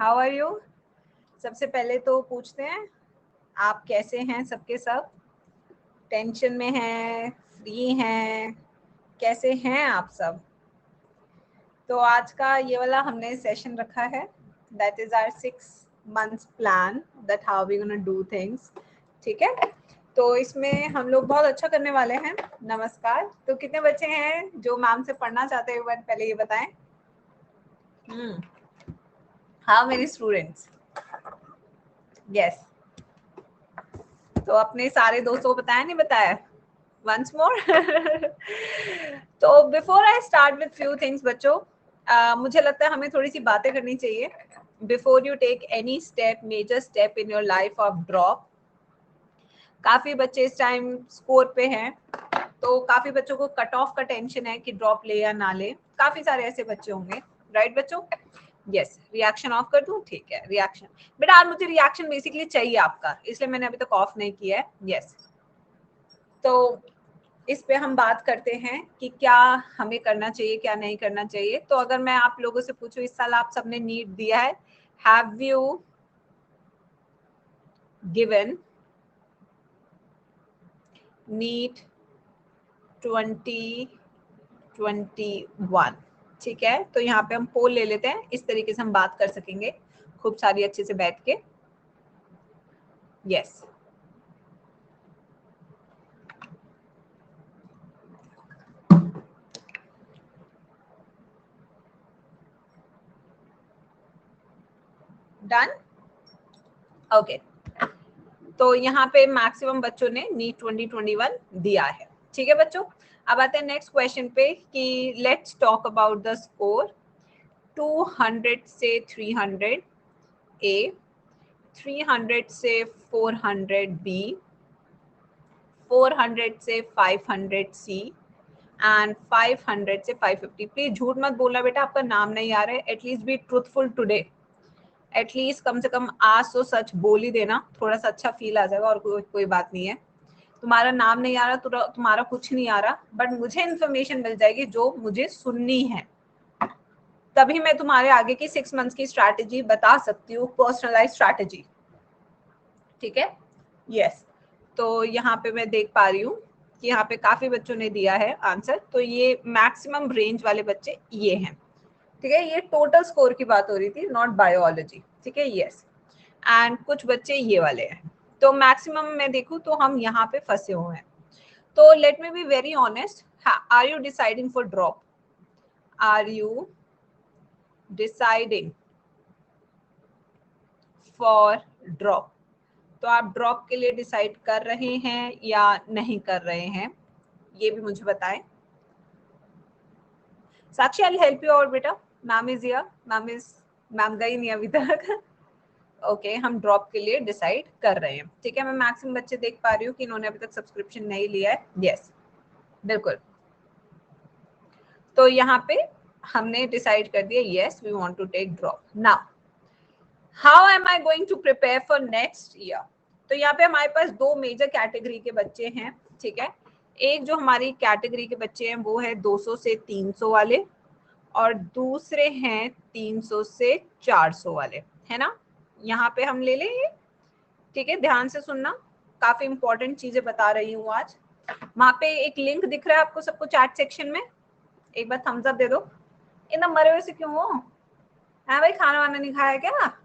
How are you? सबसे पहले तो पूछते हैं आप कैसे हैं? सबके सब टेंशन में हैं, फ्री हैं, कैसे हैं आप सब? तो आज का ये वाला हमने सेशन रखा है, that is our 6 months plan, that how we gonna do things. ठीक है, तो इसमें हम लोग बहुत अच्छा करने वाले हैं। नमस्कार। तो कितने बच्चे हैं जो मैम से पढ़ना चाहते हैं, पहले ये बताएं। How many students? यस, तो अपने सारे दोस्तों को बताया नहीं बताया? Once more. तो before I start with few things बच्चों, मुझे लगता है हमें थोड़ी सी बातें करनी चाहिए before you take any step, major step in your life of drop. काफी बच्चे इस टाइम स्कोर पे हैं, तो काफी बच्चों को कट ऑफ का टेंशन है कि ड्रॉप ले या ना ले। काफी सारे ऐसे बच्चे होंगे, राइट बच्चों? यस, रिएक्शन ऑफ कर दूं? ठीक है, रिएक्शन। बेटा आज मुझे रिएक्शन बेसिकली चाहिए आपका, इसलिए मैंने अभी तक ऑफ नहीं किया है। यस, तो इस पे हम बात करते हैं कि क्या हमें करना चाहिए, क्या नहीं करना चाहिए। तो अगर मैं आप लोगों से पूछूं, इस साल आप सबने नीट दिया है, हैव यू गिवन नीट 2021? ठीक है, तो यहाँ पे हम पोल ले लेते हैं, इस तरीके से हम बात कर सकेंगे खूब सारी अच्छे से बैठ के। Yes, done, okay. तो यहाँ पे मैक्सिमम बच्चों ने नीट 2021 दिया है। ठीक है बच्चों, अब आते हैं नेक्स्ट क्वेश्चन पे कि let's talk about the score. 200 से 300 ए, 300 से 400 बी, 400 से 500 सी एंड 500 से 550। प्लीज झूठ मत बोलना बेटा, आपका नाम नहीं आ रहा है। At least be truthful today, at least कम से कम आज तो सच बोल ही देना, थोड़ा सा अच्छा फील आ जाएगा। और कोई बात नहीं है, तुम्हारा नाम नहीं आ रहा, तुम्हारा कुछ नहीं आ रहा, बट मुझे इन्फॉर्मेशन मिल जाएगी जो मुझे सुननी है, तभी मैं तुम्हारे आगे की 6 months की स्ट्रैटेजी बता सकती हूँ, पर्सनलाइज स्ट्रैटेजी। ठीक है, यस। तो यहाँ पे मैं देख पा रही हूँ कि यहाँ पे काफी बच्चों ने दिया है आंसर, तो ये मैक्सिमम रेंज वाले बच्चे ये हैं। ठीक है, ये टोटल स्कोर की बात हो रही थी, नॉट बायोलॉजी। ठीक है, यस। एंड कुछ बच्चे ये वाले हैं, तो मैक्सिमम मैं देखूं तो हम यहाँ पे फंसे हुए हैं। तो let me be very honest, are you deciding for drop? Are you deciding for drop? तो आप ड्रॉप के लिए डिसाइड कर रहे हैं या नहीं कर रहे हैं, ये भी मुझे बताएं। साक्षी, आई हेल्प यू आउट बेटा। मैम इज हियर, मैम गई नहीं अभी तक। ओके, हम ड्रॉप के लिए डिसाइड कर रहे हैं। ठीक है, मैं मैक्सिमम बच्चे देख पा रही हूँ कि इन्होंने अभी तक सब्सक्रिप्शन नहीं लिया है। यस, बिल्कुल। तो यहाँ पे हमने डिसाइड कर दिया, yes we want to take drop. Now how am I going to prepare for next year? तो यहाँ पे हमारे पास दो मेजर कैटेगरी के बच्चे हैं। ठीक है, एक जो हमारी कैटेगरी के बच्चे हैं वो है 200 से 300 वाले, और दूसरे हैं 300 से 400 वाले, है ना? यहाँ पे हम ले लेंगे। ठीक है, ध्यान से सुनना, काफी इंपॉर्टेंट चीजें बता रही हूँ आज। वहां पे एक लिंक दिख रहा है आपको सबको चैट सेक्शन में, एक बार थम्स अप दे दो। एकदम मरे हुए से क्यों हो? है भाई, खाना वाना नहीं खाया क्या?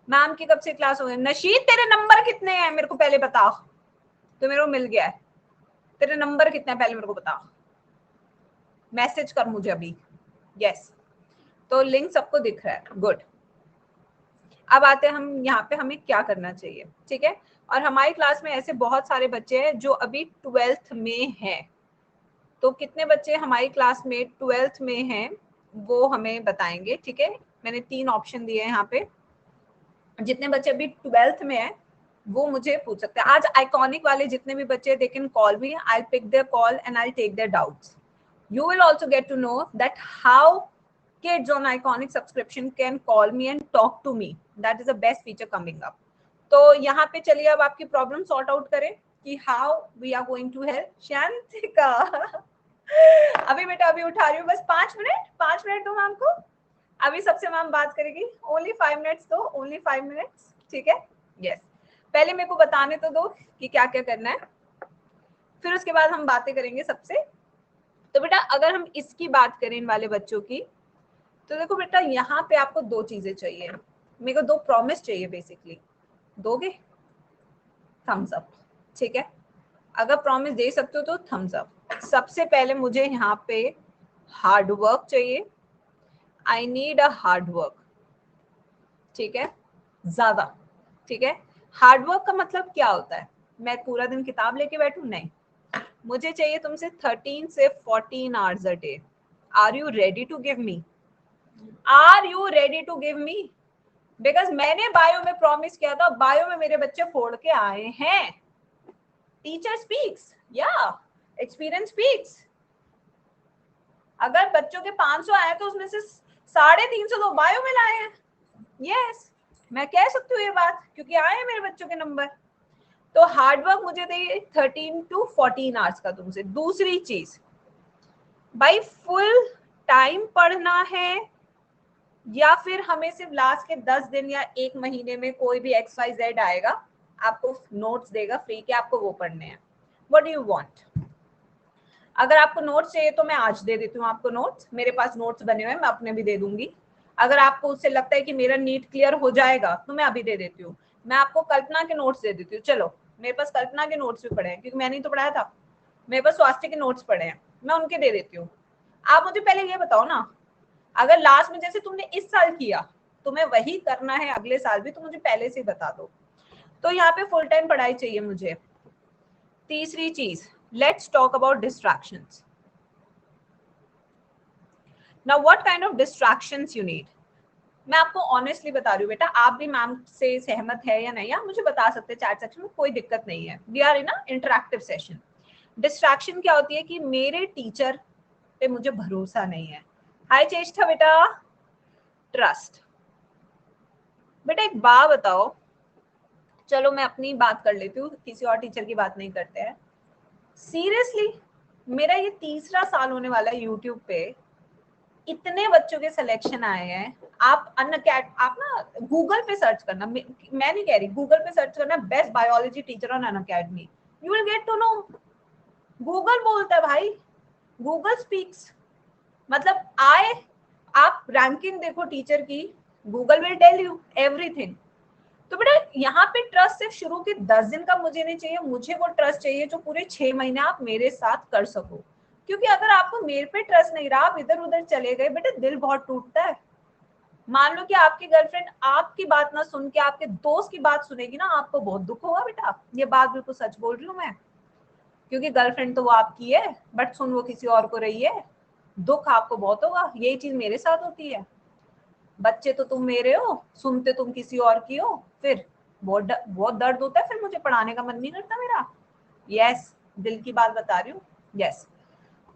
मैम की कब से क्लास हो गई? नशीद, तेरे नंबर कितने हैं मेरे को पहले बता। तो मेरे को मिल गया है, तेरे नंबर कितने हैं पहले मेरे को बता, मैसेज कर मुझे अभी। यस, तो लिंक सबको दिख रहा है, गुड। अब आते हैं हम यहाँ पे हमें क्या करना चाहिए। ठीक है, और हमारी क्लास में ऐसे बहुत सारे बच्चे हैं जो अभी 12th में हैं। तो कितने बच्चे हमारी क्लास में 12th में हैं वो हमें बताएंगे। ठीक है, मैंने 3 ऑप्शन दिए हैं यहाँ पे। जितने बच्चे अभी 12th में हैं वो मुझे पूछ सकते हैं। आज आइकॉनिक वाले जितने भी बच्चे, they can call me, I will pick their call and I will take their doubts. You will also get to know that how kids on Iconic subscription can call me and talk to me. That is the best feature coming up. तो यहाँ पे चलिए अब आपकी problem sort out करें कि how we are going to help. Shantika, अभी बेटा अभी उठा रही हूँ, बस 5 मिनट दो मैम को। अभी सबसे मैम बात करेगी, ओनली 5 मिनट्स दो, ओनली 5 मिनट्स, ठीक है? यस, पहले मेरे को बताने तो दो कि क्या क्या करना है, फिर उसके बाद हम बातें करेंगे सबसे। तो बेटा अगर हम इसकी बात करें इन वाले बच्चों की, तो देखो बेटा यहाँ पे आपको दो चीजें चाहिए, मेरे को दो प्रॉमिस चाहिए बेसिकली, दोगे? थम्स अप, ठीक है? अगर प्रॉमिस दे सकते हो तो थम्स अप। सबसे पहले मुझे यहाँ पे हार्ड वर्क चाहिए, I need a hard work, ठीक है? ज्यादा, ठीक है? हार्ड वर्क का मतलब क्या होता है? मैं पूरा दिन किताब लेके बैठूं? नहीं, मुझे चाहिए तुमसे 13 से 14 hours a day. Are you ready to give me? Are you ready to give me? Because मैंने बायो में प्रॉमिस किया था, बायो में मेरे बच्चे फोड़ के आए हैं। टीचर स्पीक्स, या एक्सपीरियंस स्पीक्स। अगर बच्चों के 500 आए तो उसमें से 350 तो बायो में लाए हैं। यस, मैं कह सकती हूँ ये बात क्योंकि आए हैं मेरे बच्चों के नंबर। तो हार्डवर्क मुझे चाहिए 13 to 14 आवर्स का तुमसे। दूसरी चीज, भाई फुल टाइम पढ़ना है या फिर हमें सिर्फ लास्ट के 10 दिन या 1 महीने में कोई भी XYZ आएगा, आपको नोट्स देगा फ्री के, आपको वो पढ़ने हैं? What do you want? अगर आपको नोट्स चाहिए तो मैं आज दे देती हूँ आपको नोट्स, मेरे पास नोट्स बने हुए हैं, मैं अपने भी दे दूंगी। अगर आपको उससे लगता है कि मेरा नीट क्लियर हो जाएगा तो मैं अभी दे देती हूँ। मैं आपको कल्पना के नोट्स दे देती हूँ। चलो, मेरे पास कल्पना के नोट्स भी पड़े हैं क्योंकि मैंने तो पढ़ाया था। मेरे पास स्वास्थ्य के नोट्स पड़े हैं, मैं उनके दे देती हूँ। आप मुझे पहले ये बताओ ना, अगर लास्ट में जैसे तुमने इस साल किया तुम्हें वही करना है अगले साल भी, तो मुझे पहले से बता दो। तो यहाँ पे फुल टाइम पढ़ाई चाहिए मुझे। तीसरी चीज, let's talk about distractions. Now what kind of distractions you need? मैं आपको ऑनेस्टली बता रही हूँ बेटा, आप भी मैम से सहमत है या नहीं, आप मुझे बता सकते हैं चैट सेक्शन में, कोई दिक्कत नहीं है। We are in a interactive session. Distraction क्या होती है कि मेरे टीचर पे मुझे भरोसा नहीं है। हाय चेष्टा बेटा, ट्रस्ट। बेटा एक बात बताओ, चलो मैं अपनी बात कर लेती हूँ, किसी और टीचर की बात नहीं करते हैं। सीरियसली मेरा ये तीसरा साल होने वाला है यूट्यूब पे, इतने बच्चों के सिलेक्शन आए हैं। आप आप ना गूगल पे सर्च करना, मैं नहीं कह रही, गूगल पे सर्च करना best biology teacher on Unacademy, you will get to know. Google बोलता है भाई, गूगल स्पीक्स। मतलब आप रैंकिंग देखो टीचर की, Google will tell you everything. तो बेटा यहाँ पे ट्रस्ट सिर्फ शुरू के 10 दिन का मुझे नहीं चाहिए, मुझे वो ट्रस्ट चाहिए जो पूरे 6 महीने आप मेरे साथ कर सको। क्योंकि अगर आपको मेरे पे ट्रस्ट नहीं रहा, आप इधर उधर चले गए, बेटा दिल बहुत टूटता है। मान लो कि आपकी गर्लफ्रेंड आपकी बात ना सुन के आपके दोस्त की बात सुनेगी ना, आपको बहुत दुख होगा बेटा। ये बात बिल्कुल सच बोल रही हूँ मैं, क्योंकि गर्लफ्रेंड तो वो आपकी है बट सुन वो किसी और को रही है, दुख आपको बहुत होगा। यही चीज मेरे साथ होती है, बच्चे तो तुम मेरे हो, सुनते तुम किसी और की हो, फिर बहुत दर्द होता है, फिर मुझे पढ़ाने का मन नहीं करता मेरा। यस, दिल की बात बता रही हूँ। यस,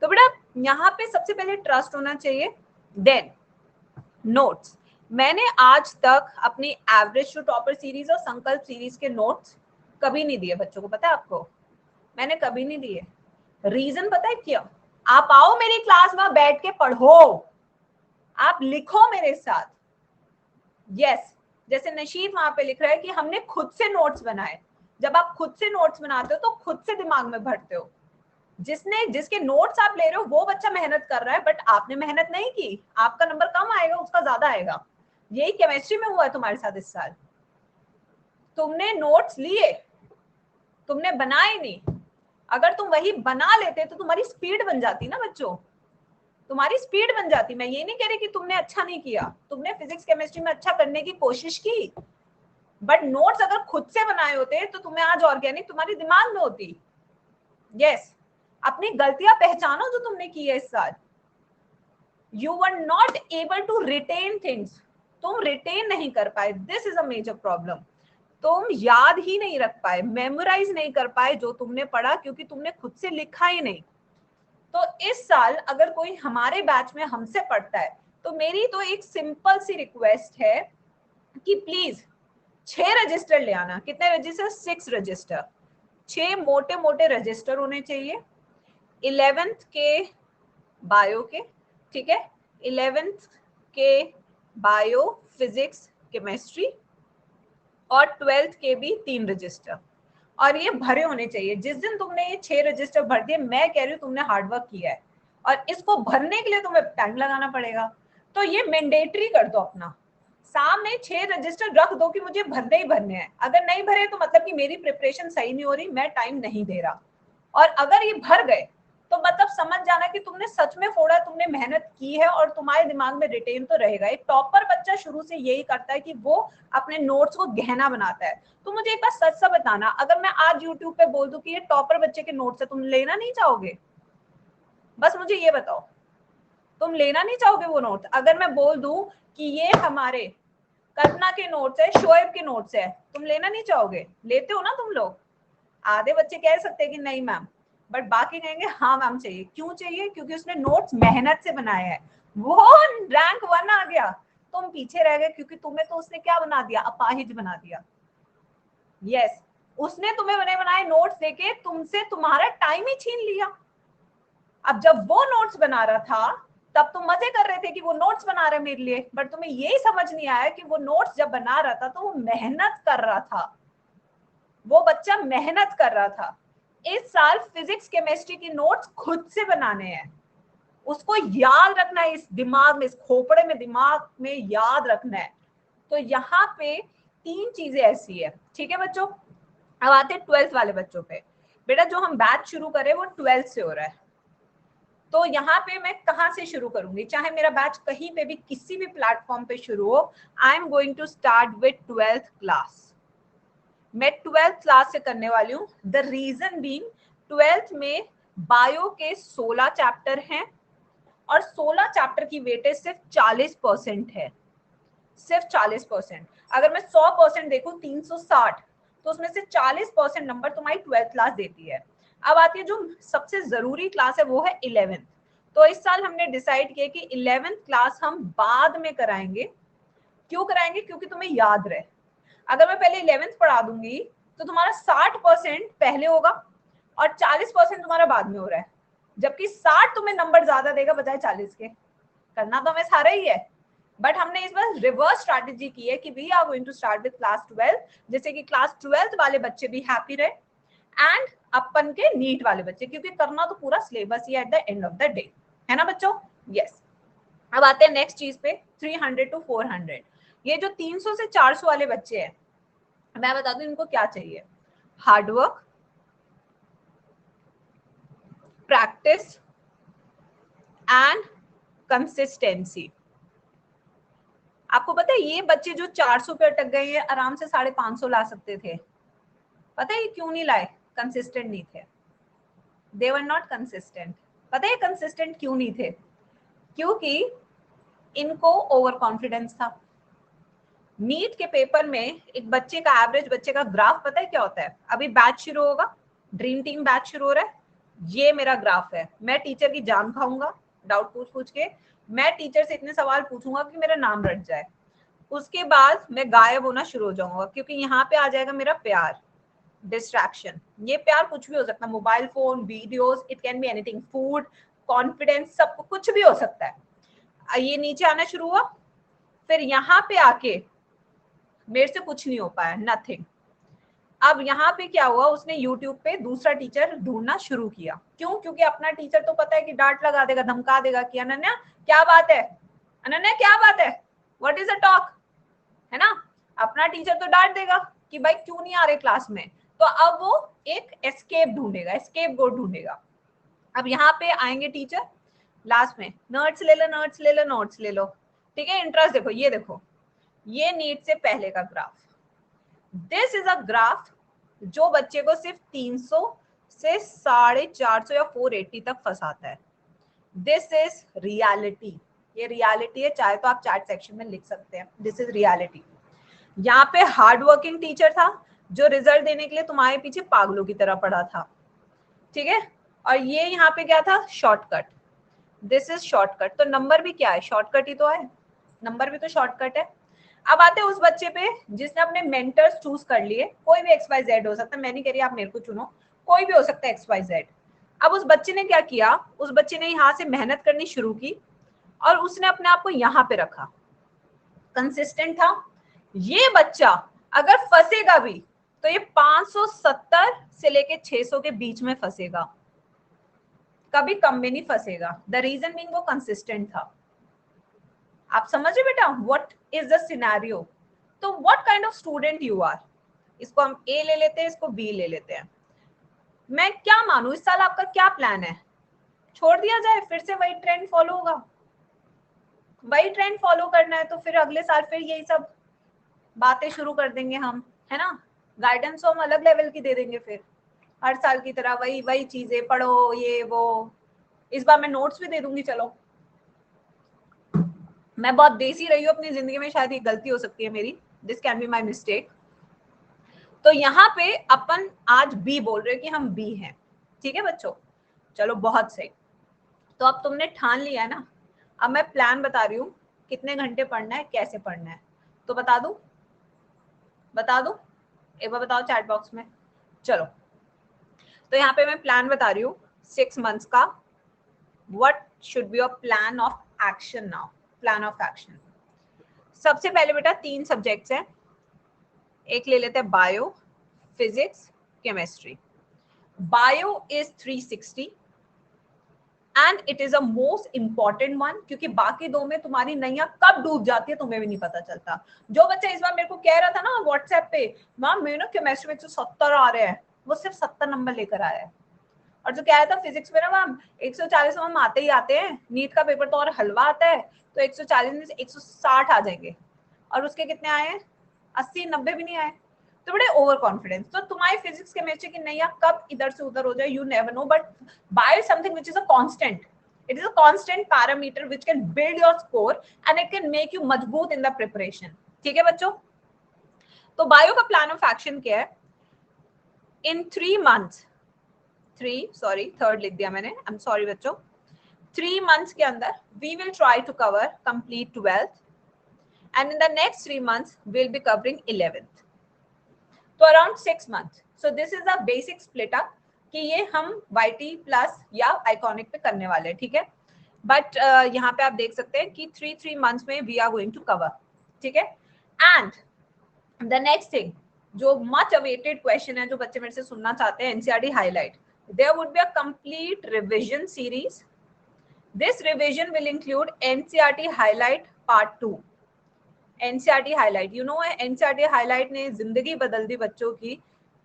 तो बेटा यहाँ पे सबसे पहले ट्रस्ट होना चाहिए। देन नोट्स, मैंने आज तक अपनी एवरेज टू टॉपर सीरीज और संकल्प सीरीज के नोट्स कभी नहीं दिए बच्चों को, पता है आपको? मैंने कभी नहीं दिए। रीजन पता है क्यों? आप आओ मेरी क्लास में बैठ के पढ़ो, आप लिखो मेरे साथ। यस, जैसे नशीद वहां पे लिख रहा है कि हमने खुद से नोट्स बनाए। जब आप खुद से नोट्स बनाते हो तो खुद से दिमाग में भरते हो। जिसके नोट्स आप ले रहे हो वो बच्चा मेहनत कर रहा है, बट आपने मेहनत नहीं की, आपका नंबर कम आएगा, उसका ज्यादा आएगा। यही केमिस्ट्री में हुआ है तुम्हारे साथ इस साल। तुमने नोट्स लिए, तुमने बनाए नहीं। अगर तुम वही बना लेते तो तुम्हारी स्पीड बन जाती ना बच्चों, तुम्हारी स्पीड बन जाती। मैं ये नहीं कह रही कि तुमने अच्छा नहीं किया, तुमने फिजिक्स केमिस्ट्री में अच्छा करने की कोशिश की, बट नोट्स अगर खुद से बनाए होते तो तुम्हें आज ऑर्गेनिक तुम्हारे दिमाग में होती। यस, अपनी गलतियां पहचानो जो तुमने की है इस साल। You were not able to retain things, तुम रिटेन नहीं कर पाए, this is a major problem. तुम याद ही नहीं रख पाए, मेमोराइज नहीं कर पाए जो तुमने पढ़ा, क्योंकि तुमने खुद से लिखा ही नहीं। तो इस साल अगर कोई हमारे बैच में हमसे पढ़ता है तो मेरी तो एक सिंपल सी रिक्वेस्ट है कि प्लीज 6 रजिस्टर ले आना। कितने रजिस्टर? 6 रजिस्टर, 6 मोटे मोटे रजिस्टर होने चाहिए। 11th के बायो के, ठीक है, 11th के बायो, फिजिक्स, केमिस्ट्री और 12th के भी 3 रजिस्टर, और ये भरे होने चाहिए। जिस दिन तुमने ये 6 रजिस्टर भर दिए, मैं कह रही हूँ तुमने हार्डवर्क किया है, और इसको भरने के लिए तुम्हें टाइम लगाना पड़ेगा। तो ये मैंडेटरी कर दो, अपना सामने 6 रजिस्टर रख दो कि मुझे भरने ही भरने हैं। अगर नहीं भरे तो मतलब कि मेरी प्रिपरेशन सही नहीं हो रही, मैं टाइम नहीं दे रहा। और अगर ये भर गए तो मतलब समझ जाना कि तुमने सच में फोड़ा, तुमने मेहनत की है और तुम्हारे दिमाग में रिटेन तो रहेगा। एक टॉपर बच्चा शुरू से यही करता है कि वो अपने नोट्स को गहना बनाता है। तो मुझे एक बार सच सा बताना, अगर मैं आज यूट्यूब पे बोल दूं कि ये टॉपर बच्चे के नोट्स है, तुम लेना नहीं चाहोगे? बस मुझे ये बताओ, तुम लेना नहीं चाहोगे वो नोट्स? अगर मैं बोल दूं कि ये हमारे कल्पना के नोट्स है, शोएब के नोट्स है, तुम लेना नहीं चाहोगे? लेते हो ना तुम लोग। आधे बच्चे कह सकते हैं कि नहीं मैम, बट बाकी कहेंगे हाँ मैम चाहिए। क्यों चाहिए? क्योंकि उसने नोट्स मेहनत से बनाए हैं, वो रैंक 1 आ गया, तुम पीछे रह गए, क्योंकि तुम्हें तो उसने क्या बना दिया? अपाहिज बना दिया। यस, उसने तुम्हें बने बनाए नोट्स देके तुमसे तुम्हारा टाइम ही छीन लिया। अब जब वो नोट्स बना रहा था तब तुम मजे कर रहे थे कि वो नोट्स बना रहे मेरे लिए, बट तुम्हें यही समझ नहीं आया कि वो नोट्स जब बना रहा था तो वो मेहनत कर रहा था, वो बच्चा मेहनत कर रहा था। इस साल फिजिक्स केमिस्ट्री की नोट्स खुद से बनाने हैं, उसको याद रखना है, इस दिमाग में, इस खोपड़े में, दिमाग में याद रखना है। तो यहाँ पे 3 चीजें ऐसी है, ठीक है बच्चों। अब आते हैं 12th वाले बच्चों पे। बेटा जो हम बैच शुरू करें वो 12th से हो रहा है, तो यहाँ पे मैं कहाँ से शुरू करूंगी? चाहे मेरा बैच कहीं पे भी, किसी भी प्लेटफॉर्म पे शुरू हो, I am going to start with 12th class. मैं 12th क्लास से करने वाली हूँ। द रीजन बीइंग, 12th में बायो के 16 चैप्टर हैं और 16 चैप्टर की वेटेज सिर्फ 40% है, सिर्फ 40%। अगर मैं 100% देखूं 360, तो उसमें से 40% नंबर तुम्हारी 12th क्लास देती है। अब आती है जो सबसे जरूरी क्लास है, वो है 11th। तो इस साल हमने डिसाइड किया कि 11th क्लास हम बाद में कराएंगे। क्यों कराएंगे? क्योंकि तुम्हें याद रहे। अगर मैं पहले 11th पढ़ा दूंगी तो तुम्हारा 60% पहले होगा और 40% तुम्हारा बाद में हो रहा है, जबकि 60 तुम्हें नंबर ज्यादा देगा बजाय 40 के। करना तो हमें सारा ही है, बट हमने इस बार रिवर्स स्ट्रैटेजी की है कि we are going to start with class 12, जैसे कि क्लास 12th वाले बच्चे भी हैप्पी रहे एंड अपन के नीट वाले बच्चे, क्योंकि करना तो पूरा syllabus he at the end of the day, है ना बच्चों? यस। अब आते हैं नेक्स्ट चीज पे, 300 to 400। ये जो 300 से 400 वाले बच्चे हैं, मैं बता दूं इनको क्या चाहिए। Hard work, practice and consistency. आपको पता है ये बच्चे जो 400 पे अटक गए हैं, आराम से 550 ला सकते थे। पता है ये क्यों नहीं लाए? कंसिस्टेंट नहीं थे, दे वर नॉट कंसिस्टेंट। पता है कंसिस्टेंट क्यों नहीं थे? क्योंकि इनको ओवर कॉन्फिडेंस था। नीट के पेपर में एक बच्चे का, एवरेज बच्चे का ग्राफ पता है क्या होता है? अभी बैच शुरू होगा, ड्रीम टीम बैच शुरू हो रहा है, ये मेरा ग्राफ है। मैं टीचर की जान खाऊंगा डाउट पूछ पूछ के, मैं टीचर से इतने सवाल पूछूंगा कि मेरा नाम रट जाए। उसके बाद मैं गायब होना शुरू हो जाऊंगा, क्योंकि यहाँ पे आ जाएगा मेरा प्यार, डिस्ट्रैक्शन। ये प्यार कुछ भी हो सकता है, mobile phone, videos, it can be anything, food, confidence, सब कुछ भी हो सकता है। ये नीचे आना शुरू हुआ, फिर यहाँ पे आके मेरे से कुछ नहीं हो पाया, नथिंग। अब यहाँ पे क्या हुआ, उसने यूट्यूब पे दूसरा टीचर ढूंढना शुरू किया। क्यों? क्योंकि अपना टीचर तो पता है कि डांट लगा देगा, धमका देगा कि अनन्या क्या बात है, अनन्या क्या बात है, व्हाट इज अ टॉक, है ना? अपना टीचर तो डांट देगा कि भाई क्यों नहीं आ रहे क्लास में। तो अब वो एक एस्केप ढूंढेगा, एस्केप गोट ढूंढेगा। अब यहाँ पे आएंगे टीचर लास्ट में, नोट्स ले लो, नोट्स ले लो, नोट्स ले लो, ठीक है? इंटरेस्ट देखो, ये देखो, ये नीट से पहले का graph. This is a graph जो बच्चे को सिर्फ 300 से 450 या 480 तक फंसाता है। दिस इज रियलिटी, ये रियलिटी है, चाहे तो आप चैट सेक्शन में लिख सकते हैं, दिस इज रियलिटी। यहाँ पे हार्ड वर्किंग टीचर था जो रिजल्ट देने के लिए तुम्हारे पीछे पागलों की तरह पड़ा था, ठीक है? और ये यहाँ पे क्या था? Shortcut, this is shortcut. तो नंबर भी क्या है? शॉर्टकट ही तो है, नंबर भी तो शॉर्टकट है। अब आते हैं उस बच्चे पे जिसने अपने मेंटर्स चूज कर लिए, कोई भी XYZ हो सकता है, मैं नहीं कह रही आप मेरे को चुनो, कोई भी हो सकता है XYZ। अब उस बच्चे ने क्या किया? उस बच्चे ने यहाँ से मेहनत करनी शुरू की और उसने अपने आप को यहाँ पे रखा। कंसिस्टेंट था। ये बच्चा अगर फंसेगा भी तो ये 570 से लेके 600 के बीच में फंसेगा, कभी कम में नहीं फंसेगा। द रीजन बीइंग वो कंसिस्टेंट था। आप समझे बेटा व्हाट इज द सिनेरियो। तो what kind of student you are, इसको हम ए ले लेते हैं, इसको बी ले लेते हैं। मैं क्या मानूं, इस साल आपका क्या प्लान है? छोड़ दिया जाए, फिर से वही ट्रेंड फॉलो होगा? वही ट्रेंड फॉलो करना है तो फिर अगले साल फिर यही सब बातें शुरू कर देंगे हम, है ना। गाइडेंस तो हम अलग लेवल की दे देंगे, फिर हर साल की तरह वही वही चीजें पढ़ो, ये वो। इस बार मैं नोट्स भी दे दूंगी। चलो, मैं बहुत देसी रही हूँ अपनी जिंदगी में, शायद ये गलती हो सकती है मेरी, this can be my mistake. तो यहाँ पे अपन आज बी बोल रहे हैं कि हम बी हैं, ठीक है बच्चों। चलो बहुत सही। तो अब तुमने ठान लिया है ना, अब मैं प्लान बता रही हूँ कितने घंटे पढ़ना है, कैसे पढ़ना है। तो बता दूं, बता दूं, एक बार बताओ चैट बॉक्स में। चलो, तो यहाँ पे मैं प्लान बता रही हूँ 6 months का। What should be your plan of action now. Plan of action, सबसे पहले बेटा 3 सब्जेक्ट्स हैं, एक ले लेते हैं bio, physics, chemistry. Bio is 360 and it is a most important one, क्योंकि बाकी 2 में तुम्हारी नैया कब डूब जाती है तुम्हें भी नहीं पता चलता। जो बच्चा इस बार मेरे को कह रहा था ना व्हाट्सएप पे, मैम मेरे ना केमिस्ट्री में 170 आ रहे हैं, वो सिर्फ 70 नंबर लेकर आया है। और जो कह रहा था फिजिक्स में ना मैम 140 मैम आते ही आते हैं, नीट का पेपर तो और हलवा आता है, तो 140 में से 160 आ जाएंगे, और उसके कितने आए हैं? 80-90 भी नहीं आए। तो बड़े ओवर कॉन्फिडेंस। तो तुम्हारी फिजिक्स केमिस्ट्री की नैया कब इधर से उधर हो जाए, you never know. But bio something which is a constant, it is a constant parameter which can build your score and it can make you मजबूत इन द प्रिपरेशन, ठीक है बच्चों। तो बायो का प्लान ऑफ एक्शन क्या है? इन 3 months, third लिख दिया मैंने, आई एम सॉरी बच्चों। 3 months के अंदर we will try to cover complete 12th and in the next 3 months we'll be covering 11th, तो around 6 months। so this is the basic split up कि ये हम YT प्लस या iconic पे करने वाले हैं, ठीक है। बट यहाँ पे आप देख सकते हैं कि 3 months में we are going to cover, ठीक है। एंड द नेक्स्ट थिंग, जो मच अवेटेड क्वेश्चन है, जो बच्चे मेरे से सुनना चाहते हैं, NCERT highlight, there would be a complete revision series. This revision will include NCERT highlight part 2. NCERT highlight, you know NCERT highlight ने जिंदगी बदल दी बच्चों की,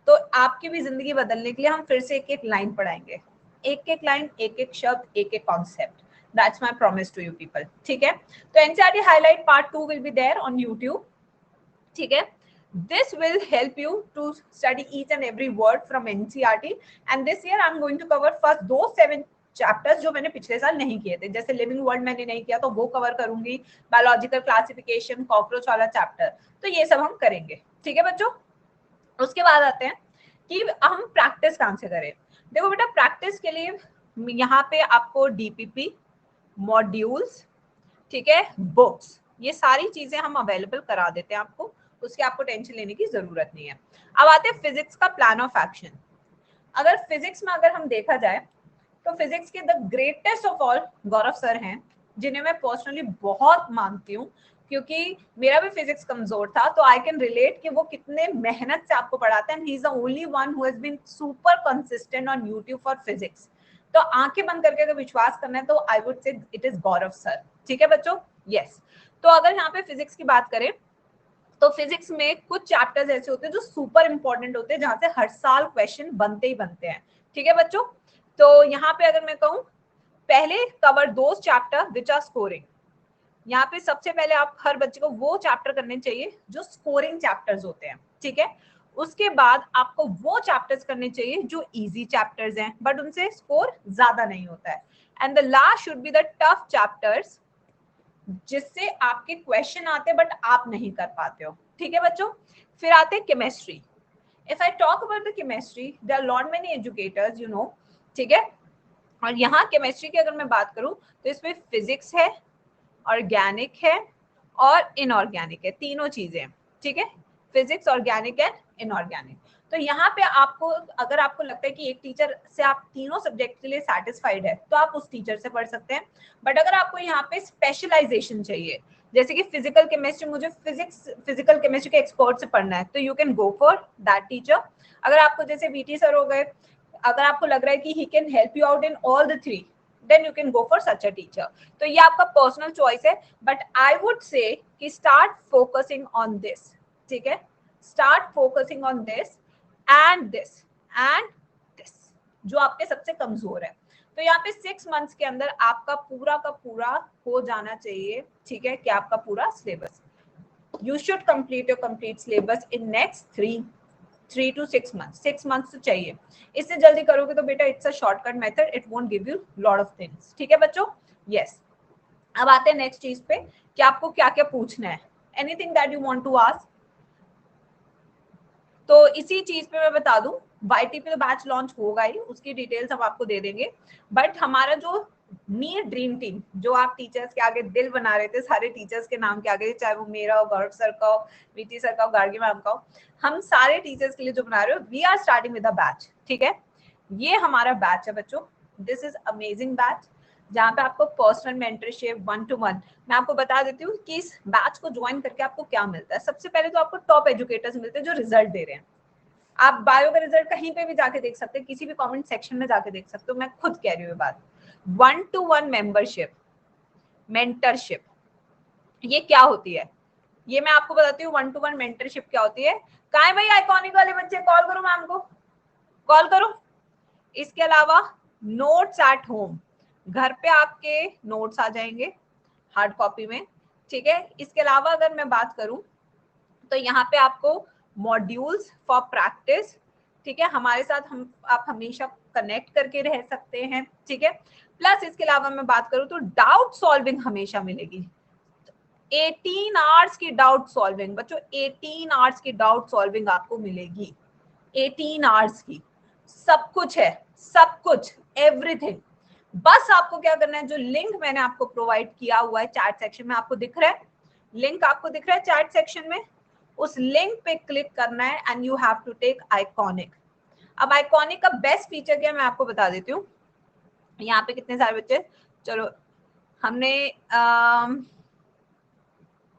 तो आपकी भी जिंदगी बदलने के लिए हम फिर से एक एक लाइन पढ़ाएंगे, एक एक लाइन, एक एक शब्द, एक एक concept. That's my promise to you people, ठीक है। तो NCERT highlight part 2 will be there on YouTube, ठीक है। This will help you to study each and every word from NCERT and this year I'm going to cover first those 7 chapters जो मैंने पिछले साल नहीं किए थे। जैसे लिविंग वर्ल्ड मैंने नहीं किया तो वो कवर करूंगी, बायोलॉजिकल क्लासिफिकेशन, कॉकरोच वाला चैप्टर, तो ये सब हम करेंगे, ठीक है बच्चों। उसके बाद आते हैं कि हम प्रैक्टिस कहाँ से करें। देखो बेटा, प्रैक्टिस के लिए यहाँ पे आपको डीपीपी, मॉड्यूल्स, ठीक है, बुक्स, ये सारी चीजें हम अवेलेबल करा देते हैं आपको, उसकी आपको टेंशन लेने की जरूरत नहीं है। अब आते हैं फिजिक्स का प्लान ऑफ एक्शन। अगर फिजिक्स में अगर हम देखा जाए तो फिजिक्स के the greatest of all Gaurav sir हैं, जिन्हें मैं पर्सनली बहुत मानती हूँ, क्योंकि मेरा भी फिजिक्स कमजोर था, तो आई कैन रिलेट कि वो कितने मेहनत से आपको पढ़ाते हैं। He is the only one who has been super consistent on YouTube for physics. तो आंखें बंद करके अगर विश्वास करना है तो I would say it is Gaurav sir, ठीक है बच्चों। यस, तो अगर यहाँ पे फिजिक्स की बात करें तो फिजिक्स में कुछ चैप्टर्स ऐसे होते हैं जो सुपर इंपॉर्टेंट होते हैं, जहां से हर साल क्वेश्चन बनते ही बनते हैं, ठीक है बच्चों। तो यहाँ पे अगर मैं कहूँ, पहले cover those chapter which are scoring. यहाँ पे सबसे पहले आप हर बच्चे को वो चैप्टर करने चाहिए जो स्कोरिंग चैप्टर्स होते हैं, ठीक है। उसके बाद आपको वो चैप्टर्स करने चाहिए जो इजी चैप्टर्स हैं बट उनसे स्कोर ज्यादा नहीं होता है। And the last should be the tough chapters, जिससे आपके क्वेश्चन आते बट आप नहीं कर पाते हो, ठीक है बच्चों। फिर आते हैं chemistry. If I talk about the chemistry, there are lot many educators, you know, ठीक है। और यहाँ केमिस्ट्री की अगर मैं बात करूं तो इसमें फिजिक्स है, ऑर्गेनिक है और इनऑर्गेनिक है, तीनों चीजें, ठीक है। Physics, organic and inorganic. तो यहाँ पे आपको, अगर आपको लगता है कि एक टीचर से आप तीनों सब्जेक्ट के लिए सेटिस्फाइड है तो आप उस टीचर से पढ़ सकते हैं। बट अगर आपको यहाँ पे स्पेशलाइजेशन चाहिए, जैसे कि फिजिकल केमिस्ट्री, मुझे फिजिकल केमिस्ट्री के एक्सपर्ट से पढ़ना है, तो you can go for that teacher. अगर आपको जैसे वीटी सर हो गए, अगर आपको लग रहा है कि he can help you out in all the three, then you can go for such a teacher. तो ये आपका पर्सनल चॉइस है, बट आई वुड से कि स्टार्ट फोकसिंग ऑन दिस, ठीक है, start focusing on this and this and this, जो आपके सबसे कमजोर है। तो यहाँ पे 6 मंथ्स के अंदर आपका पूरा का पूरा हो जाना चाहिए, ठीक है, कि आपका पूरा syllabus, you should complete your complete syllabus in next 3 to 6 months। 6 months तो चाहिए, इससे जल्दी करोगे तो बेटा it's a shortcut method, it won't give you lot of things, ठीक है बच्चों। यस, अब आते हैं नेक्स्ट चीज पे कि आपको क्या क्या पूछना है, anything that you want to ask. तो इसी चीज पे मैं बता दूं, वाईटी पे तो बैच लॉन्च होगा ही, उसकी डिटेल्स हम आपको दे देंगे, बट हमारा जो नीयर ड्रीम टीम, जो आप टीचर्स के आगे दिल बना रहे थे, सारे टीचर्स के नाम के आगे, चाहे वो मेरा हो, गौरव सर का हो, वीटी सर का हो, गार्गी मैम का हो, हम सारे टीचर्स के लिए जो बना रहे हो, we are starting with a batch, ठीक है। ये हमारा बैच है बच्चों, दिस इज अमेजिंग बैच, जहाँ पे आपको पर्सनल मेंटरशिप 1-to-1। मैं आपको बता देती हूँ कि इस बैच को ज्वाइन करके आपको क्या मिलता है। सबसे पहले तो आपको टॉप एजुकेटर्स मिलते हैं जो रिजल्ट दे रहे हैं। आप बायो का रिजल्ट कहीं पे भी जाके देख सकते हैं, किसी भी कमेंट सेक्शन में जाके देख सकते हो, मैं खुद कह रही हूँ ये बात। 1-to-1 मेंबरशिप, मेंटरशिप, ये क्या होती है, ये मैं आपको बताती हूँ। 1-to-1 मेंटरशिप क्या होती है। कहाँ है भाई आइकॉनिक वाले बच्चे, कॉल करो मैम को, कॉल करो। इसके अलावा नोट्स एट होम, घर पे आपके नोट्स आ जाएंगे हार्ड कॉपी में, ठीक है। इसके अलावा अगर मैं बात करूं तो यहाँ पे आपको मॉड्यूल्स फॉर प्रैक्टिस, ठीक है, हमारे साथ हम आप हमेशा कनेक्ट करके रह सकते हैं, ठीक है। प्लस इसके अलावा मैं बात करूं तो डाउट सॉल्विंग हमेशा मिलेगी, 18 आवर्स की डाउट सॉल्विंग बच्चों, 18 आवर्स की डाउट सॉल्विंग आपको मिलेगी, 18 आवर्स की, सब कुछ है, सब कुछ, एवरीथिंग। बस आपको क्या करना है, जो लिंक मैंने आपको प्रोवाइड किया हुआ है चैट सेक्शन में, आपको दिख रहा है लिंक, आपको दिख रहा है चैट सेक्शन में, उस लिंक पे क्लिक करना है and you have to take Iconic. अब आइकॉनिक का बेस्ट फीचर क्या है मैं आपको बता देती हूँ। यहाँ पे कितने सारे बच्चे, चलो हमने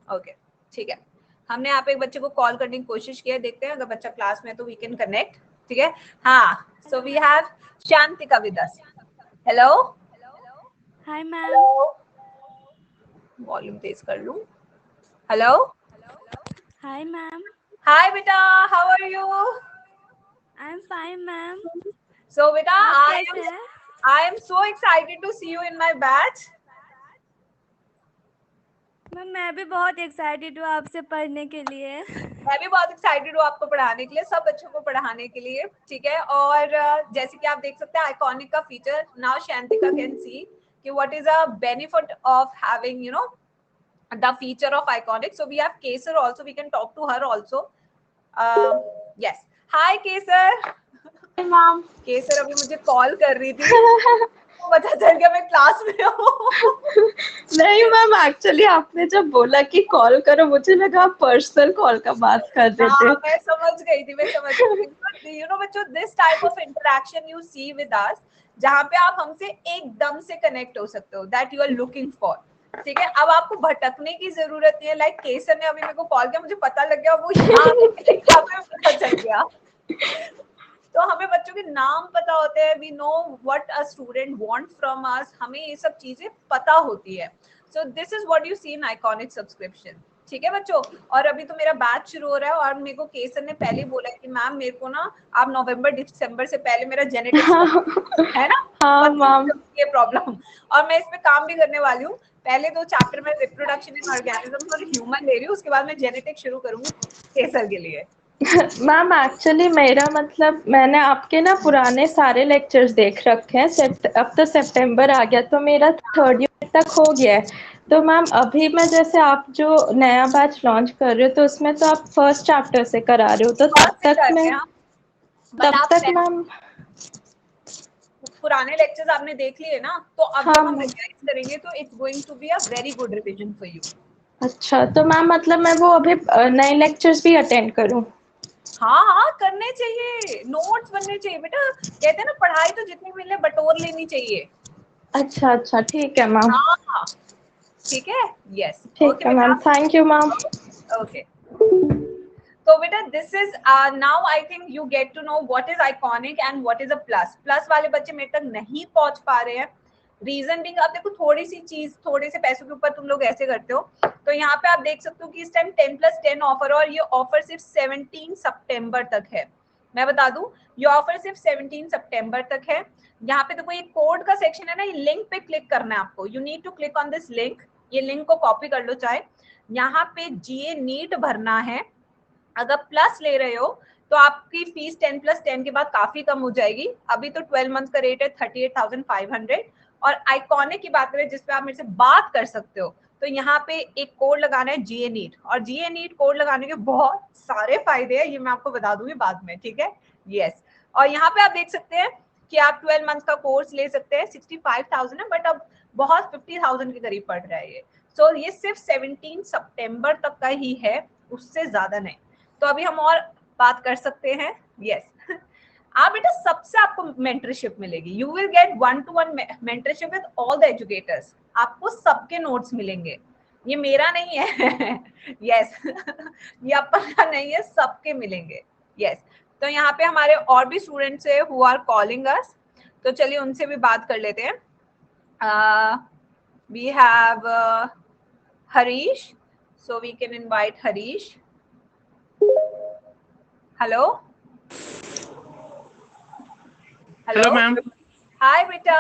ओके ठीक है, हमने यहाँ पे एक बच्चे को कॉल करने की कोशिश की है, देखते हैं अगर बच्चा क्लास में तो वी कैन कनेक्ट, ठीक है। हाँ, so we have Shantika with us. Hello, hi ma'am. Hello, volume तेज कर लूं। Hello, hi ma'am. हाय बेटा, how are you? I am fine ma'am. So बेटा आप कैसे हैं? I am so excited to see you in my batch. Ma'am मैं भी बहुत एक्साइटेड हूँ आपसे पढ़ने के लिए। मैं भी बहुत एक्साइटेड हूँ आपको पढ़ाने के लिए, सब बच्चों को पढ़ाने के लिए, ठीक है। और जैसे कि आप देख सकते हैं आइकॉनिक का feature, now Shantika can see कि what is a benefit of having you know the feature of iconic. So we have Kesar also, we can talk to her also. Yes, hi Kesar. Ma'am Kesar अभी मुझे call कर रही थी तो पता चल गया मैं क्लास में हूँ। नहीं मैम, एक्चुअली आपने जब बोला कि कॉल करो, मुझे लगा आप पर्सनल कॉल का बात कर रहे थे। मैं समझ गई थी, मैं समझ गई थी। यू नो बच्चों, this type of interaction you see with us, जहाँ पे आप हमसे एकदम से कनेक्ट हो सकते हो, that you are looking for, ठीक है। अब आपको भटकने की जरूरत नहीं है। लाइक केसर ने अभी मेरे को कॉल किया, मुझे पता लग गया वो यहाँ पे पता चल गया। तो हमें बच्चों के नाम पता होते हैं, we know what a student want from us, हमें ये सब चीजें पता होती है। So this is what you see in Iconic subscription, ठीक है बच्चों। और अभी तो मेरा बैच शुरू हो रहा है और मेरे को केसर ने पहले बोला कि मैम मेरे को ना आप नवंबर दिसंबर से पहले मेरा जेनेटिक्स है ना, हाँ मैम। ये प्रॉब्लम, और मैं इस पे काम भी करने वाली हूँ। पहले 2 चैप्टर में रिप्रोडक्शन इन ऑर्गेनिज्म और ह्यूमन ले रही हूँ, उसके बाद मैं जेनेटिक्स शुरू करूंगी केसर के लिए। मैम एक्चुअली मेरा मतलब, मैंने आपके ना पुराने सारे लेक्चर्स देख रखे हैं। अब तो सितंबर आ गया तो मेरा 3rd ईयर तक हो गया है। तो मैम अभी मैं जैसे आप जो नया बैच लॉन्च कर रहे हो तो उसमें तो आप फर्स्ट चैप्टर से करा रहे हो, तो फर्स्ट से कर रहे हैं हम, बट आप मैम पुराने लेक्चर्स आपने देख लिए ना, तो अब हाँ जब हम मैम। रिवाइज करेंगे तो it's going to be a very good revision for you. अच्छा, तो मैम मतलब मैं वो अभी नए लेक्चर्स भी अटेंड करूँ? हाँ हाँ करने चाहिए, नोट्स बनने चाहिए बेटा, कहते हैं ना पढ़ाई तो जितनी मिले बटोर लेनी चाहिए। अच्छा अच्छा, ठीक है मैम। हाँ हाँ, ठीक है? यस, ठीक है ma'am, thank you ma'am. Okay, तो बेटा this is now I think you get to know what is Iconic and what is a plus. Plus वाले बच्चे मेरे तक नहीं पहुंच पा रहे हैं, रीजन बिंग, अब देखो थोड़ी सी चीज, थोड़े से पैसों के ऊपर तुम लोग ऐसे करते हो, तो यहाँ पे आप देख सकते हो कि इस टाइम 10+10 ऑफर, और ये ऑफर सिर्फ 17 सितंबर तक है। मैं बता दूं, ये ऑफर सिर्फ 17 सितंबर तक है। यहाँ पे देखो ये कोड का सेक्शन है ना, ये लिंक पे क्लिक करना है आपको, you need to click on this link, ये लिंक को कॉपी कर लो चाहे। यहाँ पे GA नीट भरना है, अगर प्लस ले रहे हो तो आपकी फीस 10+10 के बाद काफी कम हो जाएगी। अभी तो 12 मंथ का रेट है 38,500, और आइकॉनिक की बात करें जिसपे आप मेरे से बात कर सकते हो, तो यहाँ पे एक कोड लगाना है GA नीट, और GA नीट कोड लगाने के बहुत सारे फायदे हैं, ये मैं आपको बता दूंगी बाद में, ठीक है? यस, और यहाँ पे आप देख सकते हैं कि आप 12 मंथ का कोर्स ले सकते हैं, 65,000 है, बट अब बहुत 50,000 के करीब पड़ रहा है ये। सो ये सिर्फ 17 सितंबर तक का ही है, उससे ज्यादा नहीं। तो अभी हम और बात कर सकते हैं। यस, आप बेटा सबसे आपको मेंटरशिप मिलेगी, you will gate 1-to-1 mentorship with all the educators, आपको सबके नोट्स मिलेंगे, ये मेरा नहीं है। यस, ये अपना नहीं है, सबके मिलेंगे। यस, तो यहाँ पे हमारे और भी स्टूडेंट्स है हु आर कॉलिंग अस, तो चलिए उनसे भी बात कर लेते हैं। We have Harish, so we can invite Harish. Hello. Hello ma'am. Hi बेटा।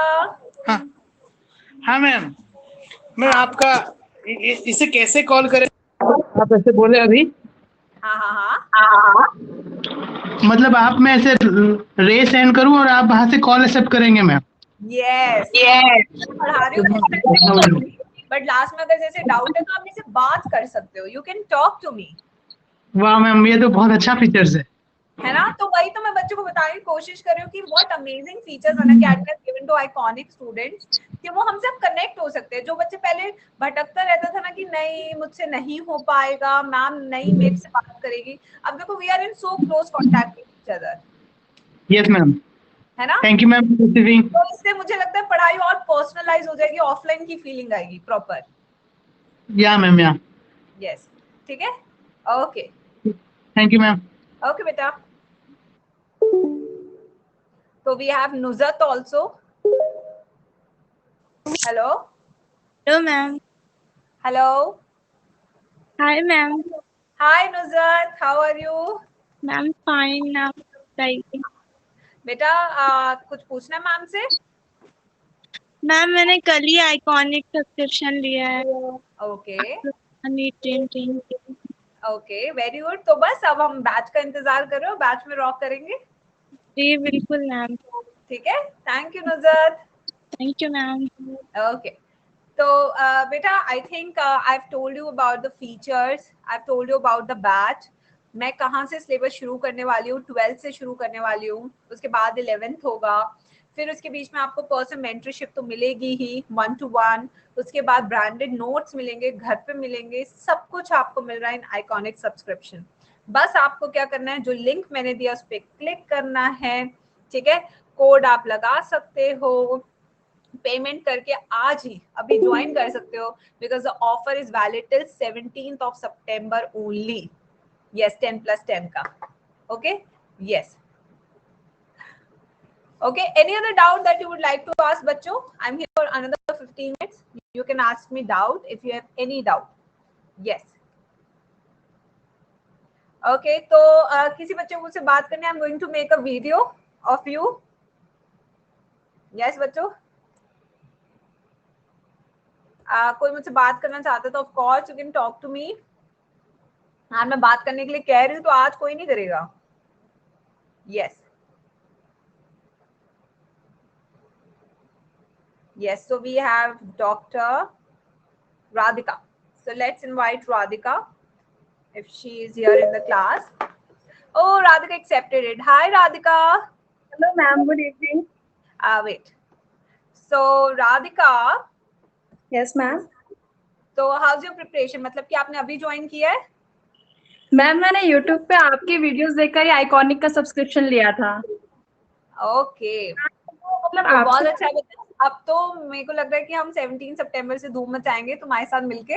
हाँ हाँ मैम, मैं आपका इसे कैसे कॉल करें? आप ऐसे बोले अभी। हाँ हाँ हाँ, मतलब आप मैं ऐसे रे सेंड करूं और आप वहां से कॉल एक्सेप्ट करेंगे मैम? यस, पढ़ा रही हूँ, बट लास्ट में अगर जैसे डाउट है तो आप मुझसे बात कर सकते हो, you can talk to me. वाह मैम, ये तो बहुत अच्छा फीचर्स है ना, तो वही तो मैं बच्चों को बताने की कोशिश कर रही हूँ कि what amazing features Unacademy has given to Iconic students, कि वो हमसे अब कनेक्ट हो सकते हैं। जो बच्चे पहले भटकता रहता था ना कि नहीं मुझसे नहीं हो पाएगा, मैम नहीं मेरे से बात करेगी, अब देखो we are in so close contact with each other. Yes ma'am, है ना, thank you ma'am for receiving. तो इससे मुझे लगता है पढ़ाई और पर्सनलाइज हो जाएगी, ऑफलाइन की फीलिंग आएगी प्रॉपर। या मैम, या यस, ठीक है, okay, thank you ma'am. Okay बेटा। तो we have Nuzhat also. Hello. Hello ma'am. Hello. Hi ma'am. Hi Nuzhat, how are you? Ma'am fine, ma'am बताइए। बेटा कुछ पूछना है मैम से? मैम मैंने कल ही आइकॉनिक सब्सक्रिप्शन लिया है। Okay okay, very good. तो बस अब हम बैच का इंतजार कर रहे हो, बैच में रॉक करेंगे। जी बिल्कुल मैम। ठीक है, thank you नुजत। Thank you ma'am. Okay, तो बेटा I think I have told you about the features, I have told you about the batch, मैं कहाँ से सिलेबस शुरू करने वाली हूँ, 12th से शुरू करने वाली हूँ, उसके बाद 11th होगा, फिर उसके बीच में आपको पर्सनल मेंटरशिप तो मिलेगी ही 1-to-1, उसके बाद ब्रांडेड नोट्स मिलेंगे, घर पे मिलेंगे, सब कुछ आपको मिल रहा है इन आइकॉनिक सब्सक्रिप्शन। बस आपको क्या करना है, जो लिंक मैंने दिया उस पर क्लिक करना है, ठीक है, कोड आप लगा सकते हो, पेमेंट करके आज ही अभी ज्वाइन कर सकते हो, because the offer is valid till 17th of September only. Yes, 10+10 का। Okay, yes, okay, any other doubt that you would like to ask बच्चों? I'm here for another 15 minutes, you can ask me doubt if you have any doubt. Yes, okay, तो किसी बच्चे को मुझसे बात करनी है, I'm going to make a video of you. Yes बच्चों, कोई मुझसे बात करना चाहता तो of course you can talk to me. हाँ, मैं बात करने के लिए कह रही हूँ तो आज कोई नहीं करेगा। Yes, yes, so we have Dr. Radhika, so let's invite Radhika if she is here in the class. Oh, Radhika accepted it. Hi Radhika. Hello ma'am, good evening. Wait, so Radhika, Yes ma'am. तो how's your preparation, मतलब कि आपने अभी join किया है? Ma'am मैंने YouTube पे आपकी वीडियोस देखकर ही आइकॉनिक का सब्सक्रिप्शन लिया था। ओके, मतलब तो बहुत आपसे अच्छा है बेटा, अब तो मेरे को लग रहा है कि हम 17 सितंबर से धूम मचाएंगे तुम्हारे साथ मिलके।